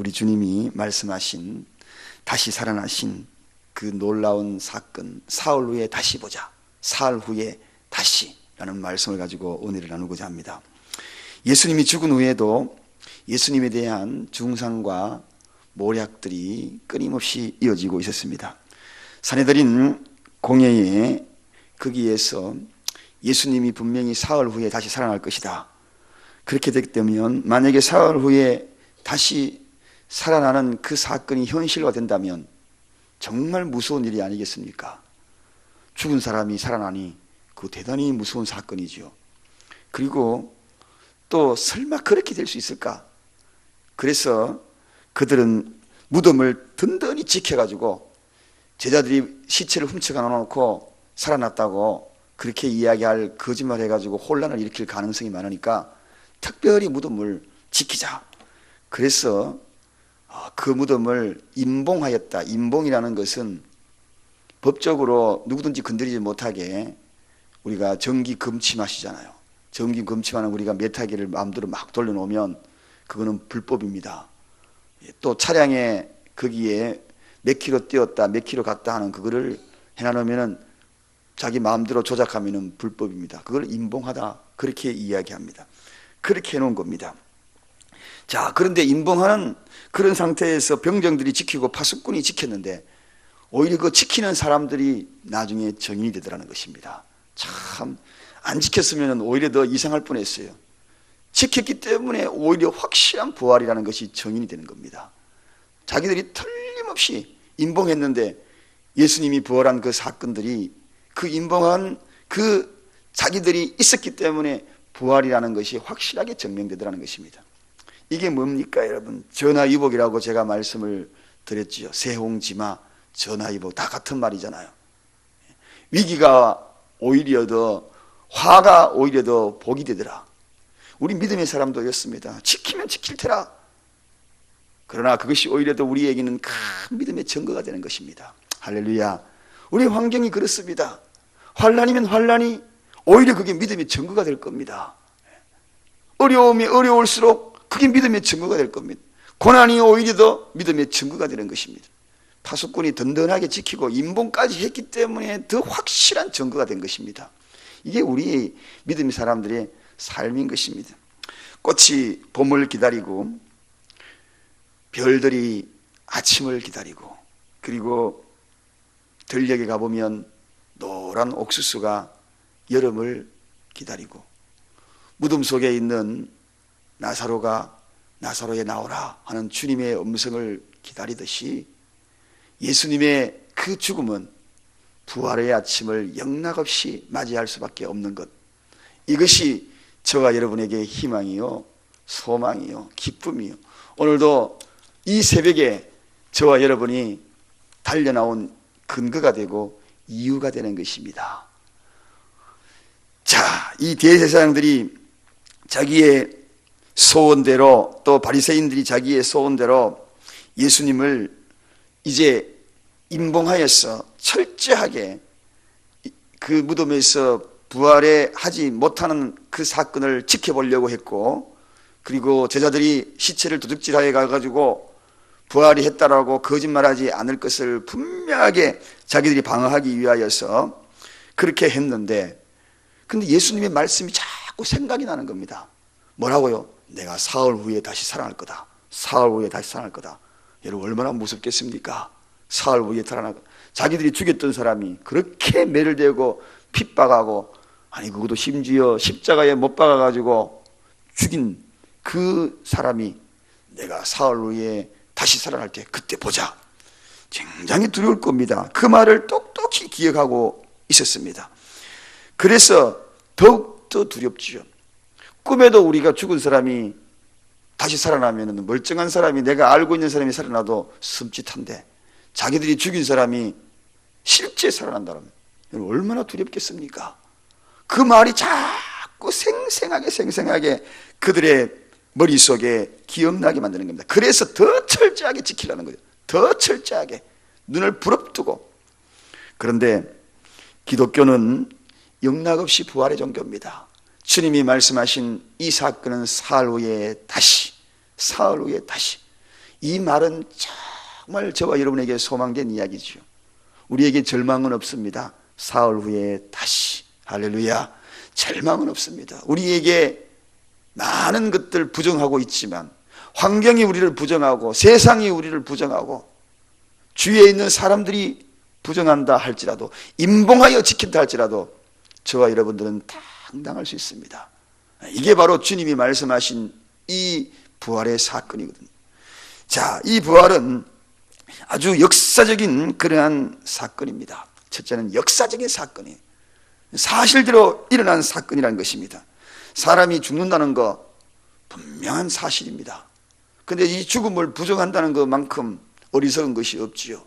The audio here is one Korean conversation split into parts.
우리 주님이 말씀하신 다시 살아나신 그 놀라운 사건, 사흘 후에 다시 보자, 사흘 후에 다시 라는 말씀을 가지고 은혜를 나누고자 합니다. 예수님이 죽은 후에도 예수님에 대한 중상과 모략들이 끊임없이 이어지고 있었습니다. 사내들인 공회에 거기에서 예수님이 분명히 사흘 후에 다시 살아날 것이다, 그렇게 되면 만약에 사흘 후에 다시 살아나는 그 사건이 현실화된다면 정말 무서운 일이 아니겠습니까? 죽은 사람이 살아나니 그 대단히 무서운 사건이죠. 그리고 또 설마 그렇게 될 수 있을까? 그래서 그들은 무덤을 든든히 지켜가지고 제자들이 시체를 훔쳐가 놓고 살아났다고 그렇게 이야기할 거짓말을 해가지고 혼란을 일으킬 가능성이 많으니까 특별히 무덤을 지키자. 그래서 그 무덤을 임봉하였다. 임봉이라는 것은 법적으로 누구든지 건드리지 못하게 우리가 전기 금침하시잖아요. 전기 금침하는 우리가 메타기를 마음대로 막 돌려놓으면 그거는 불법입니다. 또 차량에 거기에 몇 킬로 뛰었다, 몇 킬로 갔다 하는 그거를 해놔놓으면은 자기 마음대로 조작하면은 불법입니다. 그걸 임봉하다, 그렇게 이야기합니다. 그렇게 해놓은 겁니다. 자, 그런데 임봉하는 그런 상태에서 병정들이 지키고 파수꾼이 지켰는데 오히려 그 지키는 사람들이 나중에 정인이 되더라는 것입니다. 참, 안 지켰으면 오히려 더 이상할 뻔했어요. 지켰기 때문에 오히려 확실한 부활이라는 것이 정인이 되는 겁니다. 자기들이 틀림없이 임봉했는데 예수님이 부활한 그 사건들이 그 임봉한 그 자기들이 있었기 때문에 부활이라는 것이 확실하게 증명되더라는 것입니다. 이게 뭡니까 여러분? 전화위복이라고 제가 말씀을 드렸지요. 세홍지마, 전화위복 다 같은 말이잖아요. 위기가 오히려 더, 화가 오히려 더 복이 되더라. 우리 믿음의 사람도였습니다. 지키면 지킬 테라. 그러나 그것이 오히려 더 우리에게는 큰 믿음의 증거가 되는 것입니다. 할렐루야. 우리 환경이 그렇습니다. 환난이면 환난이 오히려 그게 믿음의 증거가 될 겁니다. 어려움이 어려울수록 그게 믿음의 증거가 될 겁니다. 고난이 오히려 더 믿음의 증거가 되는 것입니다. 파수꾼이 든든하게 지키고 임봉까지 했기 때문에 더 확실한 증거가 된 것입니다. 이게 우리 믿음의 사람들의 삶인 것입니다. 꽃이 봄을 기다리고 별들이 아침을 기다리고, 그리고 들녘에 가보면 노란 옥수수가 여름을 기다리고, 무덤 속에 있는 나사로가 나사로에 나오라 하는 주님의 음성을 기다리듯이 예수님의 그 죽음은 부활의 아침을 영락없이 맞이할 수밖에 없는 것, 이것이 저와 여러분에게 희망이요, 소망이요, 기쁨이요, 오늘도 이 새벽에 저와 여러분이 달려나온 근거가 되고 이유가 되는 것입니다. 자, 이 대제사장들이 자기의 소원대로, 또 바리새인들이 자기의 소원대로 예수님을 이제 임봉하여서 철저하게 그 무덤에서 부활에 하지 못하는 그 사건을 지켜보려고 했고, 그리고 제자들이 시체를 도둑질하여 가가지고 부활이 했다라고 거짓말하지 않을 것을 분명하게 자기들이 방어하기 위하여서 그렇게 했는데, 근데 예수님의 말씀이 자꾸 생각이 나는 겁니다. 뭐라고요? 내가 사흘 후에 다시 살아날 거다. 사흘 후에 다시 살아날 거다. 여러분 얼마나 무섭겠습니까? 사흘 후에 살아날 거다. 자기들이 죽였던 사람이 그렇게 매를 대고 핍박하고, 아니 그것도 심지어 십자가에 못 박아가지고 죽인 그 사람이 내가 사흘 후에 다시 살아날 때 그때 보자. 굉장히 두려울 겁니다. 그 말을 똑똑히 기억하고 있었습니다. 그래서 더욱더 두렵지요. 꿈에도 우리가 죽은 사람이 다시 살아나면 멀쩡한 사람이, 내가 알고 있는 사람이 살아나도 섬찟한데 자기들이 죽인 사람이 실제 살아난다면 얼마나 두렵겠습니까? 그 말이 자꾸 생생하게 그들의 머릿속에 기억나게 만드는 겁니다. 그래서 더 철저하게 지키려는 거죠. 더 철저하게 눈을 부릅뜨고. 그런데 기독교는 영락없이 부활의 종교입니다. 주님이 말씀하신 이 사건은 사흘 후에 다시 이 말은 정말 저와 여러분에게 소망된 이야기죠. 우리에게 절망은 없습니다. 사흘 후에 다시. 할렐루야. 절망은 없습니다. 우리에게 많은 것들 부정하고 있지만, 환경이 우리를 부정하고 세상이 우리를 부정하고 주위에 있는 사람들이 부정한다 할지라도, 임봉하여 지킨다 할지라도 저와 여러분들은 당당할 수 있습니다. 이게 바로 주님이 말씀하신 이 부활의 사건이거든요. 자, 이 부활은 아주 역사적인 그러한 사건입니다. 첫째는 역사적인 사건이에요. 사실대로 일어난 사건이라는 것입니다. 사람이 죽는다는 거 분명한 사실입니다. 그런데 이 죽음을 부정한다는 것만큼 어리석은 것이 없지요.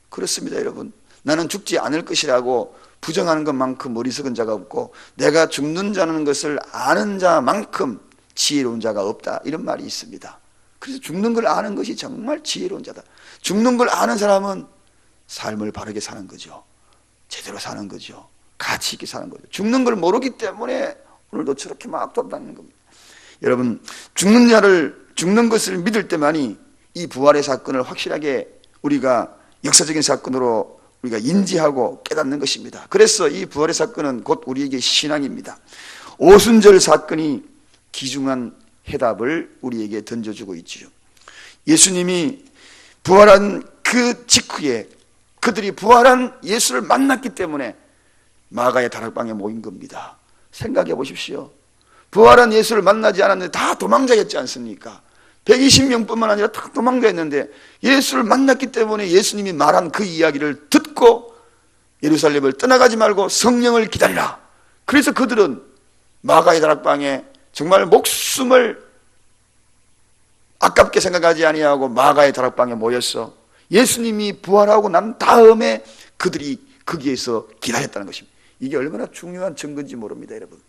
그렇습니다, 여러분. 나는 죽지 않을 것이라고 부정하는 것만큼 어리석은 자가 없고, 내가 죽는 자는 것을 아는 자만큼 지혜로운 자가 없다, 이런 말이 있습니다. 그래서 죽는 걸 아는 것이 정말 지혜로운 자다. 죽는 걸 아는 사람은 삶을 바르게 사는 거죠. 제대로 사는 거죠. 가치 있게 사는 거죠. 죽는 걸 모르기 때문에 오늘도 저렇게 막 돌아다니는 겁니다. 여러분, 죽는 것을 믿을 때만이 이 부활의 사건을 확실하게 우리가 역사적인 사건으로 우리가 인지하고 깨닫는 것입니다. 그래서 이 부활의 사건은 곧 우리에게 신앙입니다. 오순절 사건이 귀중한 해답을 우리에게 던져주고 있지요. 예수님이 부활한 그 직후에 그들이 부활한 예수를 만났기 때문에 마가의 다락방에 모인 겁니다. 생각해 보십시오. 부활한 예수를 만나지 않았는데 다 도망자였지 않습니까? 120명뿐만 아니라 다 도망자였는데 예수를 만났기 때문에 예수님이 말한 그 이야기를 듣고 예루살렘을 떠나가지 말고 성령을 기다리라. 그래서 그들은 마가의 다락방에 정말 목숨을 아깝게 생각하지 아니하고 마가의 다락방에 모였어. 예수님이 부활하고 난 다음에 그들이 거기에서 기다렸다는 것입니다. 이게 얼마나 중요한 증거인지 모릅니다, 여러분.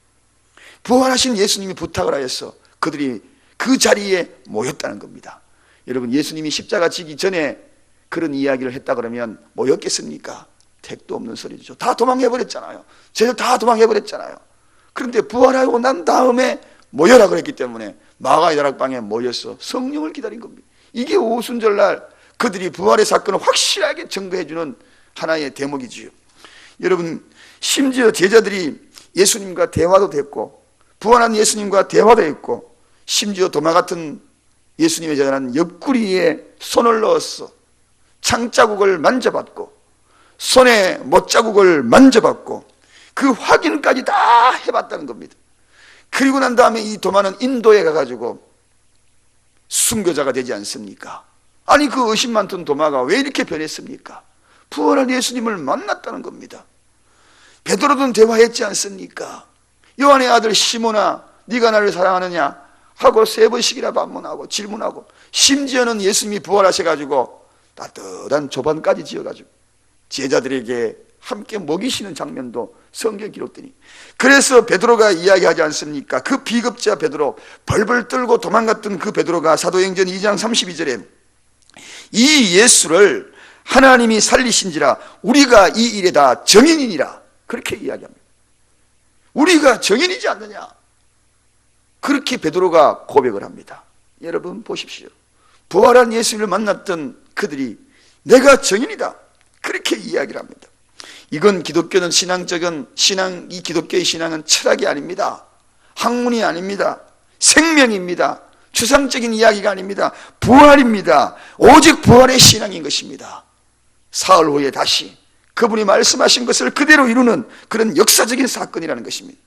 부활하신 예수님이 부탁을 하였어. 그들이 그 자리에 모였다는 겁니다. 여러분, 예수님이 십자가 지기 전에 그런 이야기를 했다 그러면 모였겠습니까? 택도 없는 소리죠. 다 도망해버렸잖아요. 쟤들 다 도망해버렸잖아요. 그런데 부활하고 난 다음에 모여라 그랬기 때문에 마가의 다락방에 모여서 성령을 기다린 겁니다. 이게 오순절날 그들이 부활의 사건을 확실하게 증거해주는 하나의 대목이지요. 여러분, 심지어 제자들이 예수님과 대화도 됐고, 부활한 예수님과 대화도 했고, 심지어 도마 같은 예수님의 제자는 옆구리에 손을 넣었어. 창자국을 만져봤고, 손에 못자국을 만져봤고, 그 확인까지 다 해봤다는 겁니다. 그리고 난 다음에 이 도마는 인도에 가가지고 순교자가 되지 않습니까? 아니, 그 의심 많던 도마가 왜 이렇게 변했습니까? 부활한 예수님을 만났다는 겁니다. 베드로는 대화했지 않습니까? 요한의 아들 시몬아, 네가 나를 사랑하느냐 하고 3번씩이나 반문하고 질문하고, 심지어는 예수님이 부활하셔가지고 따뜻한 조반까지 지어가지고 제자들에게 함께 먹이시는 장면도 성경 기록되니, 그래서 베드로가 이야기하지 않습니까? 그 비겁자 베드로, 벌벌 떨고 도망갔던 그 베드로가 사도행전 2장 32절에 이 예수를 하나님이 살리신지라 우리가 이 일에 다 증인이니라, 그렇게 이야기합니다. 우리가 증인이지 않느냐, 그렇게 베드로가 고백을 합니다. 여러분 보십시오. 부활한 예수를 만났던 그들이 내가 증인이다, 그렇게 이야기를 합니다. 이건 기독교는 이 기독교의 신앙은 철학이 아닙니다. 학문이 아닙니다. 생명입니다. 추상적인 이야기가 아닙니다. 부활입니다. 오직 부활의 신앙인 것입니다. 사흘 후에 다시 그분이 말씀하신 것을 그대로 이루는 그런 역사적인 사건이라는 것입니다.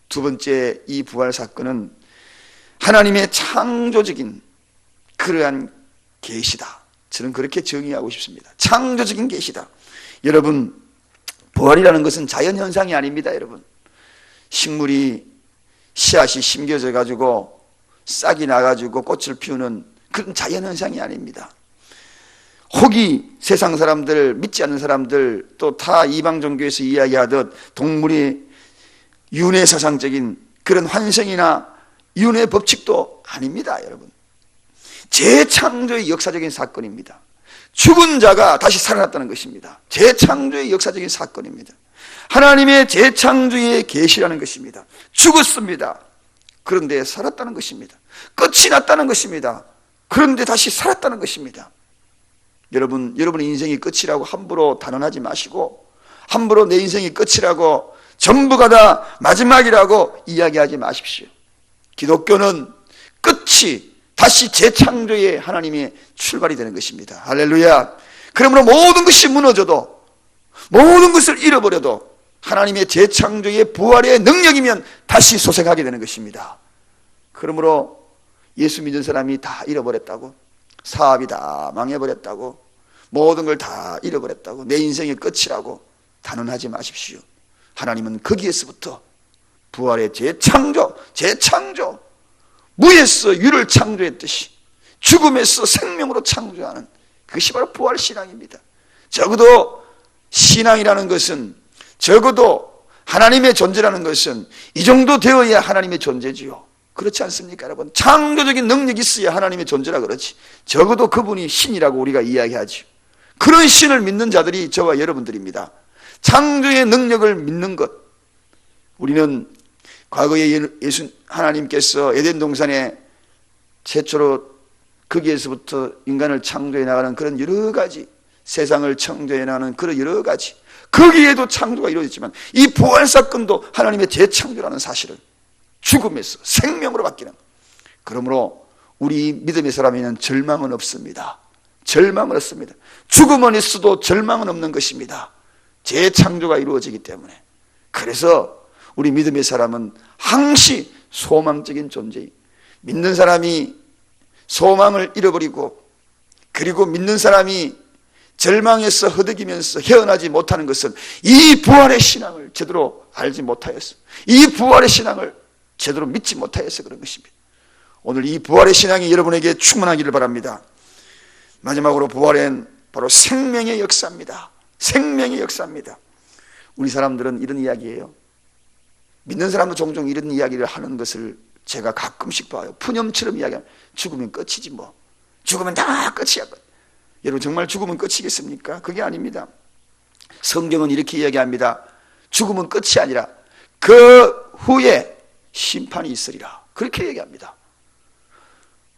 두 번째, 이 부활 사건은 하나님의 창조적인 그러한 계시다. 저는 그렇게 정의하고 싶습니다. 창조적인 계시다. 여러분, 부활이라는 것은 자연현상이 아닙니다. 여러분, 식물이 씨앗이 심겨져 가지고 싹이 나가지고 꽃을 피우는 그런 자연현상이 아닙니다. 혹이 세상 사람들, 믿지 않는 사람들, 또 타 이방 종교에서 이야기하듯 동물의 윤회사상적인 그런 환생이나 윤회 법칙도 아닙니다. 여러분, 재창조의 역사적인 사건입니다. 죽은 자가 다시 살아났다는 것입니다. 재창조의 역사적인 사건입니다. 하나님의 재창조의 계시라는 것입니다. 죽었습니다. 그런데 살았다는 것입니다. 끝이 났다는 것입니다. 그런데 다시 살았다는 것입니다. 여러분의 인생이 끝이라고 함부로 단언하지 마시고, 함부로 내 인생이 끝이라고, 전부가 다 마지막이라고 이야기하지 마십시오. 기독교는 끝이 다시 재창조의 하나님의 출발이 되는 것입니다. 할렐루야. 그러므로 모든 것이 무너져도, 모든 것을 잃어버려도 하나님의 재창조의 부활의 능력이면 다시 소생하게 되는 것입니다. 그러므로 예수 믿는 사람이 다 잃어버렸다고, 사업이 다 망해버렸다고, 모든 걸 다 잃어버렸다고, 내 인생의 끝이라고 단언하지 마십시오. 하나님은 거기에서부터 부활의 재창조, 무에서 유를 창조했듯이 죽음에서 생명으로 창조하는, 그것이 바로 부활신앙입니다. 적어도 신앙이라는 것은, 적어도 하나님의 존재라는 것은 이 정도 되어야 하나님의 존재지요. 그렇지 않습니까, 여러분? 창조적인 능력이 있어야 하나님의 존재라 그렇지. 적어도 그분이 신이라고 우리가 이야기하죠. 그런 신을 믿는 자들이 저와 여러분들입니다. 창조의 능력을 믿는 것. 우리는 과거에 예수 하나님께서 에덴 동산에 최초로 거기에서부터 인간을 창조해 나가는 그런 여러 가지, 세상을 창조해 나가는 그런 여러 가지, 거기에도 창조가 이루어졌지만 이 부활 사건도 하나님의 재창조라는 사실을, 죽음에서 생명으로 바뀌는. 그러므로 우리 믿음의 사람에는 절망은 없습니다. 절망은 없습니다. 죽음은 있어도 절망은 없는 것입니다. 재창조가 이루어지기 때문에. 그래서 우리 믿음의 사람은 항시 소망적인 존재예요. 믿는 사람이 소망을 잃어버리고, 그리고 믿는 사람이 절망에서 허덕이면서 헤어나지 못하는 것은 이 부활의 신앙을 제대로 알지 못하였어. 이 부활의 신앙을 제대로 믿지 못하여서 그런 것입니다. 오늘 이 부활의 신앙이 여러분에게 충만하기를 바랍니다. 마지막으로 부활은 바로 생명의 역사입니다. 생명의 역사입니다. 우리 사람들은 이런 이야기예요. 믿는 사람도 종종 이런 이야기를 하는 것을 제가 가끔씩 봐요. 푸념처럼 이야기하면 죽으면 끝이지 뭐. 죽으면 다 끝이야. 여러분, 정말 죽으면 끝이겠습니까? 그게 아닙니다. 성경은 이렇게 이야기합니다. 죽으면 끝이 아니라 그 후에 심판이 있으리라. 그렇게 얘기합니다.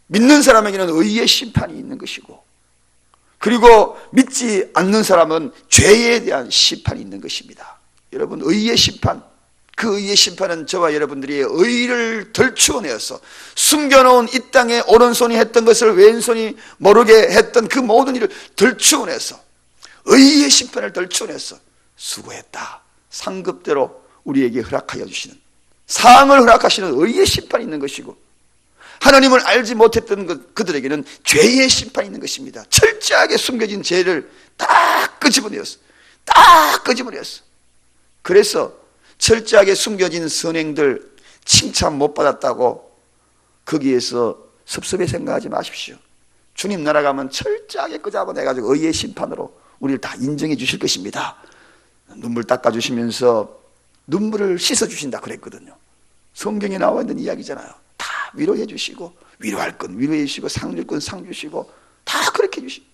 믿는 사람에게는 의의 심판이 있는 것이고, 그리고 믿지 않는 사람은 죄에 대한 심판이 있는 것입니다. 여러분, 의의 심판, 그 의의 심판은 저와 여러분들이 의를 덜추어내어서 숨겨놓은 이 땅에 오른손이 했던 것을 왼손이 모르게 했던 그 모든 일을 덜추어내서, 의의 심판을 덜추어내서 수고했다, 상급대로 우리에게 허락하여 주시는, 상을 허락하시는 의의 심판이 있는 것이고, 하나님을 알지 못했던 그들에게는 죄의 심판이 있는 것입니다. 철저하게 숨겨진 죄를 딱 끄집어내었어. 딱 끄집어내었어. 그래서 철저하게 숨겨진 선행들 칭찬 못 받았다고 거기에서 섭섭해 생각하지 마십시오. 주님 나라 가면 철저하게 끄집어내가지고 의의 심판으로 우리를 다 인정해 주실 것입니다. 눈물 닦아주시면서 눈물을 씻어주신다 그랬거든요. 성경에 나와 있는 이야기잖아요. 다 위로해 주시고, 위로할 건 위로해 주시고, 상 줄 건 상 주시고, 다 그렇게 해주시고,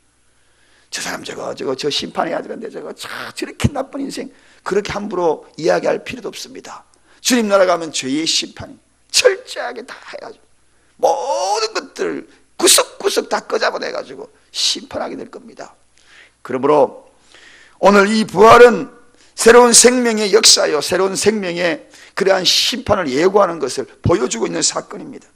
저 사람 저 심판해야 되는데 저렇게 나쁜 인생, 그렇게 함부로 이야기할 필요도 없습니다. 주님 나라 가면 죄의 심판이 철저하게 다 해가지고 모든 것들을 구석구석 다 끄집어내가지고 심판하게 될 겁니다. 그러므로 오늘 이 부활은 새로운 생명의 역사요, 새로운 생명의 그러한 심판을 예고하는 것을 보여주고 있는 사건입니다.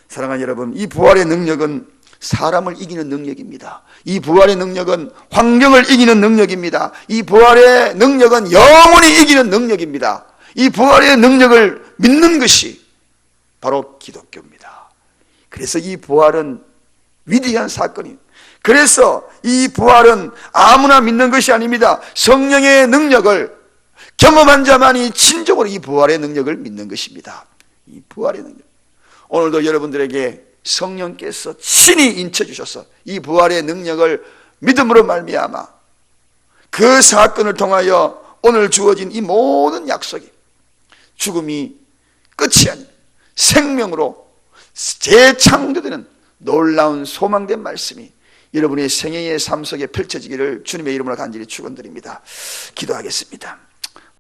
사랑하는 여러분, 이 부활의 능력은 사람을 이기는 능력입니다. 이 부활의 능력은 환경을 이기는 능력입니다. 이 부활의 능력은 영원히 이기는 능력입니다. 이 부활의 능력을 믿는 것이 바로 기독교입니다. 그래서 이 부활은 위대한 사건입니다. 그래서 이 부활은 아무나 믿는 것이 아닙니다. 성령의 능력을 경험한 자만이 진정으로 이 부활의 능력을 믿는 것입니다. 이 부활의 능력. 오늘도 여러분들에게 성령께서 친히 인쳐주셔서 이 부활의 능력을 믿음으로 말미암아 그 사건을 통하여 오늘 주어진 이 모든 약속이 죽음이 끝이 아닌 생명으로 재창조되는 놀라운 소망된 말씀이 여러분의 생애의 삶 속에 펼쳐지기를 주님의 이름으로 간절히 축원드립니다. 기도하겠습니다.